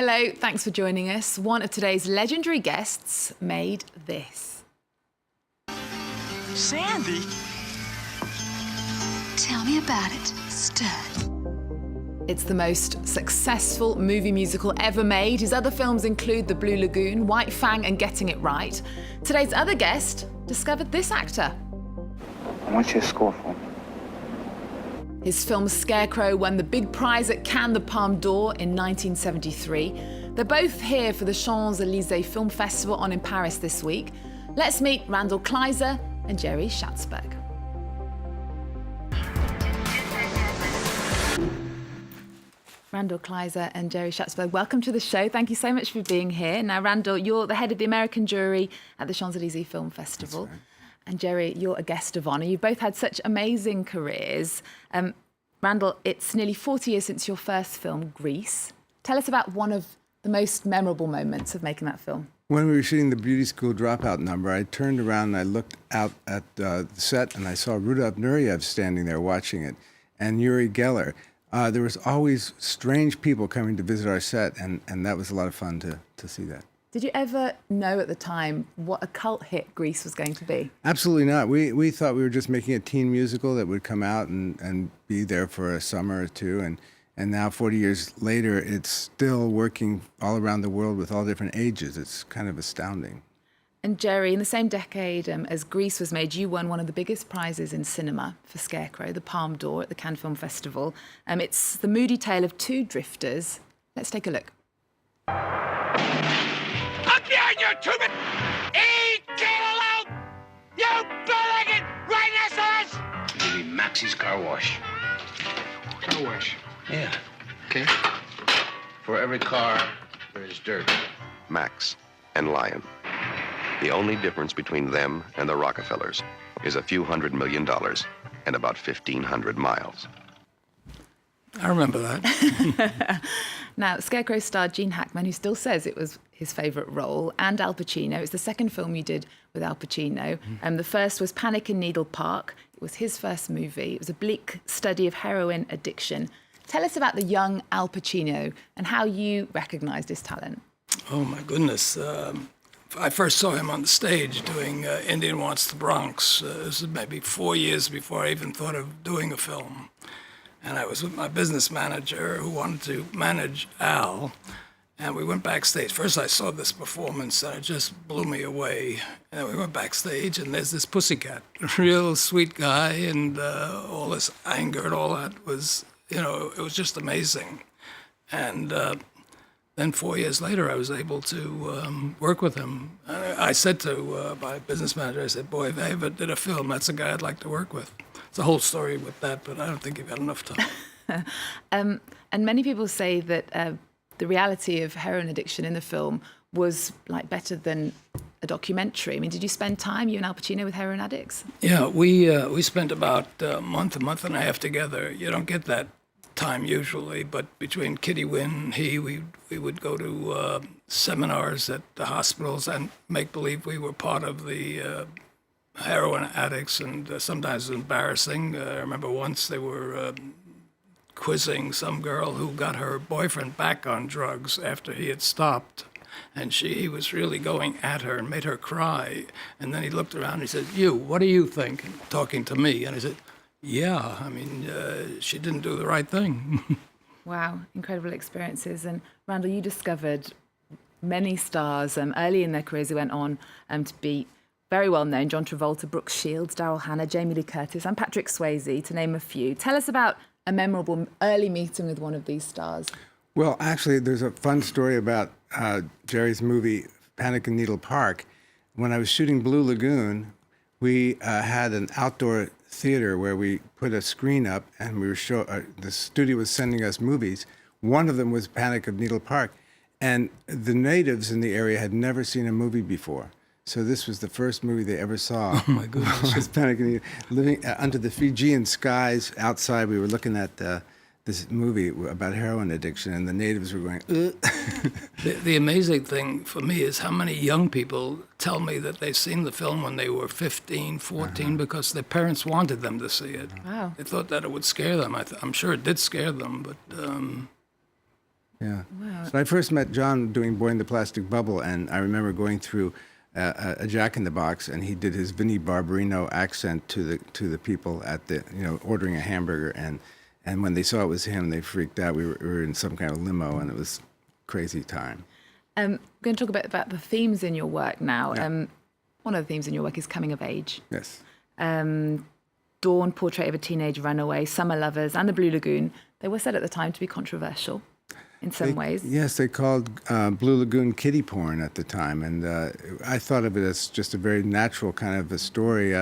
Hello, thanks for joining us. One of today's legendary guests made this. Sandy? Tell me about it, stud. It's the most successful movie musical ever made. His other films include The Blue Lagoon, White Fang and Getting It Right. Today's other guest discovered this actor. I want you to score for me. His film Scarecrow won the big prize at Cannes, the Palme d'Or in 1973. They're both here for the Champs-Élysées Film Festival on in Paris this week. Let's meet Randal Kleiser and Jerry Schatzberg. Randal Kleiser and Jerry Schatzberg, welcome to the show. Thank you so much for being here. Now, Randal, you're the head of the American jury at the Champs-Élysées Film Festival. That's right. And Jerry, you're a guest of honour. You've both had such amazing careers. Randal, it's nearly 40 years since your first film, Grease. Tell us about one of the most memorable moments of making that film. When we were shooting the beauty school dropout number, I turned around and I looked out at the set and I saw Rudolf Nureyev standing there watching it, and Uri Geller. There was always strange people coming to visit our set, and that was a lot of fun to see that. Did you ever know at the time what a cult hit Grease was going to be? Absolutely not. We thought we were just making a teen musical that would come out and be there for a summer or two. And now, 40 years later, it's still working all around the world with all different ages. It's kind of astounding. And Jerry, in the same decade as Grease was made, you won one of the biggest prizes in cinema for Scarecrow, the Palme d'Or at the Cannes Film Festival. It's the moody tale of two drifters. Let's take a look. You two-bit E-Kilo! You belegged rhinoceros! Maybe Maxie's car wash. Car wash. Yeah. Okay. For every car, there's dirt. Max and Lion. The only difference between them and the Rockefellers is a few $100 million and about 1,500 miles. I remember that. Now, Scarecrow starred Gene Hackman, who still says it was his favourite role, and Al Pacino. It's the second film you did with Al Pacino. The first was Panic in Needle Park. It was his first movie. It was a bleak study of heroin addiction. Tell us about the young Al Pacino and how you recognised his talent. Oh, my goodness. I first saw him on the stage doing Indian Wants the Bronx. This was maybe 4 years before I even thought of doing a film. And I was with my business manager who wanted to manage Al. And we went backstage. First, I saw this performance, and it just blew me away. And we went backstage, and there's this pussycat, a real sweet guy, and all this anger and all that was, it was just amazing. And then 4 years later, I was able to work with him. I said to my business manager, I said, boy, if I ever did a film, that's a guy I'd like to work with. It's a whole story with that, but I don't think you've had enough time. And many people say that the reality of heroin addiction in the film was like better than a documentary. I mean, did you spend time, you and Al Pacino, with heroin addicts? Yeah, we spent about a month and a half together. You don't get that time usually, but between Kitty Wynn and we would go to seminars at the hospitals and make believe we were part of the heroin addicts, and sometimes it was embarrassing. I remember once they were quizzing some girl who got her boyfriend back on drugs after he had stopped, and he was really going at her and made her cry. And then he looked around and he said, "You, what do you think?" Talking to me, and I said, "Yeah, I mean, she didn't do the right thing." Wow, incredible experiences. And Randal, you discovered many stars early in their careers who went on to be very well known: John Travolta, Brooke Shields, Daryl Hannah, Jamie Lee Curtis, and Patrick Swayze, to name a few. Tell us about a memorable early meeting with one of these stars. Well, actually, there's a fun story about Jerry's movie, Panic in Needle Park. When I was shooting Blue Lagoon, we had an outdoor theater where we put a screen up, and we were the studio was sending us movies. One of them was Panic of Needle Park, and the natives in the area had never seen a movie before. So this was the first movie they ever saw. Oh my goodness! Was Panic in Needle. Living under the Fijian skies outside, we were looking at this movie about heroin addiction, and the natives were going, ugh. The amazing thing for me is how many young people tell me that they've seen the film when they were 15, 14, because their parents wanted them to see it. Wow. They thought that it would scare them. I'm sure it did scare them, but Yeah. Wow. So I first met John doing Boy in the Plastic Bubble, and I remember going through a Jack in the Box, and he did his Vinnie Barbarino accent to the people at the, ordering a hamburger, and when they saw it was him, they freaked out. We were in some kind of limo, and it was a crazy time. I'm going to talk a bit about the themes in your work now. Yeah. One of the themes in your work is coming of age. Yes. Dawn, Portrait of a Teenage Runaway, Summer Lovers, and The Blue Lagoon, they were said at the time to be controversial in some ways. Yes, they called Blue Lagoon kiddie porn at the time, and I thought of it as just a very natural kind of a story.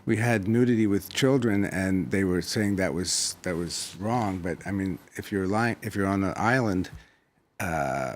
We had nudity with children, and they were saying that was wrong. But I mean, if you're on an island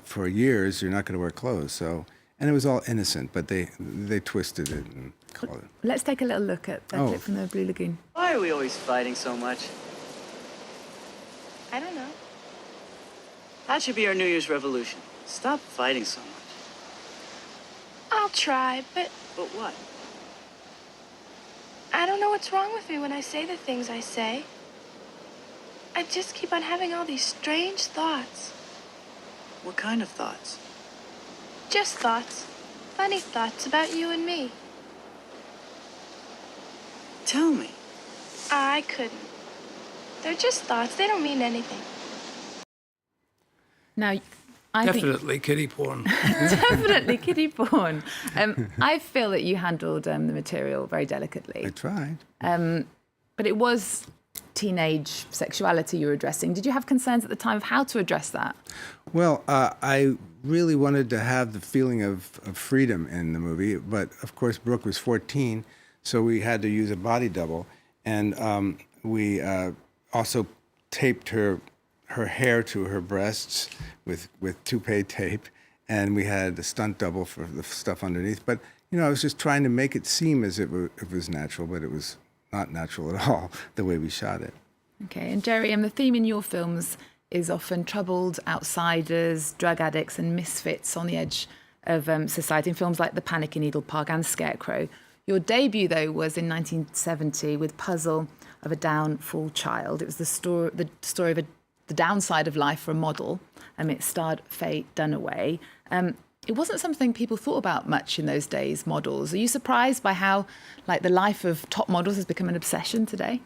for years, you're not going to wear clothes. So, and it was all innocent, but they twisted it and called it. Let's take a little look at that clip from The Blue Lagoon. Why are we always fighting so much? I don't know. That should be our New Year's revolution. Stop fighting so much. I'll try, but But what? I don't know what's wrong with me when I say the things I say. I just keep on having all these strange thoughts. What kind of thoughts? Just thoughts. Funny thoughts about you and me. Tell me. I couldn't. They're just thoughts. They don't mean anything. Now, I think Definitely kiddie porn. definitely kiddie porn. I feel that you handled the material very delicately. I tried. But it was teenage sexuality you were addressing. Did you have concerns at the time of how to address that? Well, I really wanted to have the feeling of freedom in the movie, but of course Brooke was 14, so we had to use a body double, and we also taped her hair to her breasts with toupee tape, and we had a stunt double for the stuff underneath. But I was just trying to make it seem as if it was natural, but it was not natural at all the way we shot it. Okay, and Jerry, the theme in your films is often troubled outsiders, drug addicts, and misfits on the edge of society in films like The Panic in Needle Park and Scarecrow. Your debut, though, was in 1970 with Puzzle of a Downfall Child. It was the story of the downside of life for a model. It starred Faye Dunaway. It wasn't something people thought about much in those days, models. Are you surprised by how, the life of top models has become an obsession today?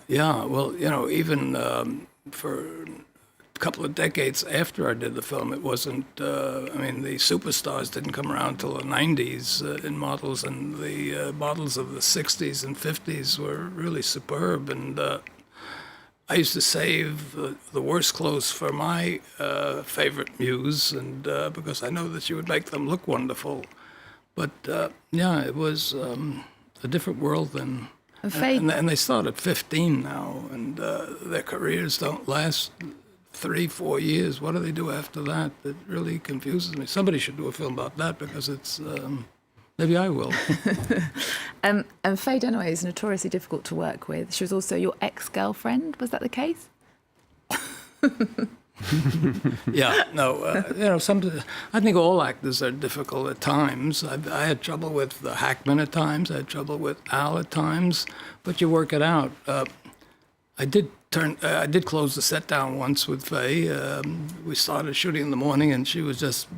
Yeah, well, even for a couple of decades after I did the film, it wasn't, the superstars didn't come around until the 90s in models, and the models of the 60s and 50s were really superb. And I used to save the worst clothes for my favorite muse, and because I know that she would make them look wonderful. But it was a different world then. And they start at 15 now, and their careers don't last 3-4 years. What do they do after that? It really confuses me. Somebody should do a film about that, because it's maybe I will. And Faye Dunaway is notoriously difficult to work with. She was also your ex-girlfriend. Was that the case? Yeah, no, I think all actors are difficult at times. I had trouble with Hackman at times. I had trouble with Al at times, but you work it out. I did close the set down once with Faye. We started shooting in the morning, and she was just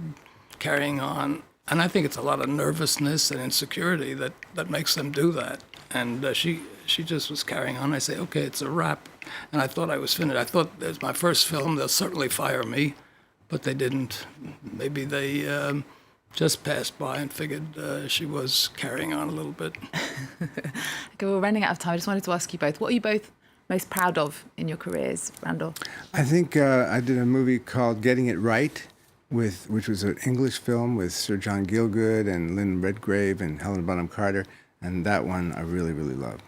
carrying on. And I think it's a lot of nervousness and insecurity that makes them do that. And she just was carrying on. I say, okay, it's a wrap. And I thought I was finished. I thought it was my first film. They'll certainly fire me. But they didn't. Maybe they just passed by and figured she was carrying on a little bit. Okay, we're running out of time. I just wanted to ask you both, what are you both most proud of in your careers, Randal? I think I did a movie called Getting It Right, which was an English film with Sir John Gielgud and Lynn Redgrave and Helena Bonham Carter, and that one I really, really love.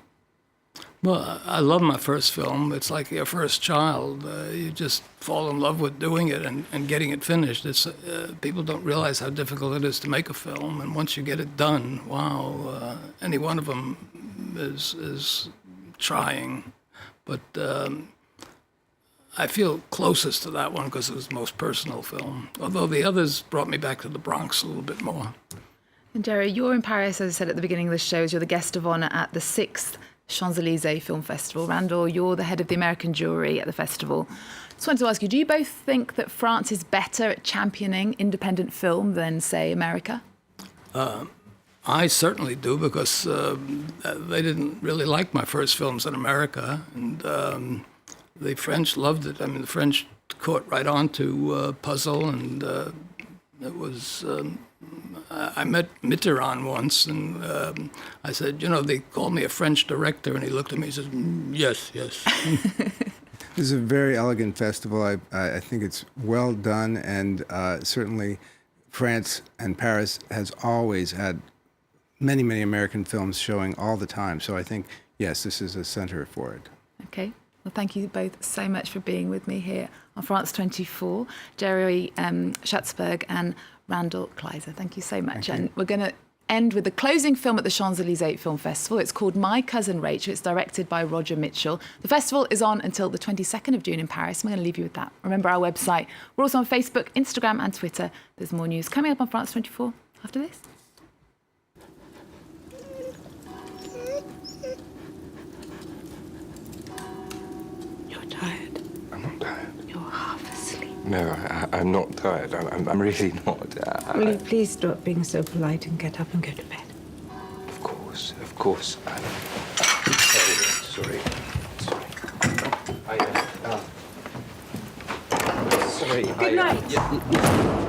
Well, I love my first film. It's like your first child. You just fall in love with doing it and getting it finished. It's people don't realize how difficult it is to make a film, and once you get it done, wow, any one of them is trying. But I feel closest to that one because it was the most personal film, although the others brought me back to the Bronx a little bit more. And Jerry, you're in Paris, as I said at the beginning of the show, you're the guest of honour at the 6th Champs-Élysées Film Festival. Randal, you're the head of the American jury at the festival. Just wanted to ask you, do you both think that France is better at championing independent film than, say, America? I certainly do, because they didn't really like my first films in America, and the French loved it. I mean, the French caught right on to Puzzle, and it was... I met Mitterrand once, and I said, they call me a French director, and he looked at me and said, yes, yes. This is a very elegant festival. I think it's well done, and certainly France and Paris has always had many, many American films showing all the time. So I think, yes, this is a center for it. Okay. Well, thank you both so much for being with me here on France 24. Jerry Schatzberg and Randal Kleiser, thank you so much. And we're going to end with the closing film at the Champs-Élysées Film Festival. It's called My Cousin Rachel. It's directed by Roger Mitchell. The festival is on until the 22nd of June in Paris. I'm going to leave you with that. Remember our website. We're also on Facebook, Instagram and Twitter. There's more news coming up on France 24 after this. You're tired. I'm not tired. You're half asleep. No, I'm not tired. I'm really not. Will you please stop being so polite and get up and go to bed? Of course. Sorry. Sorry. Good night.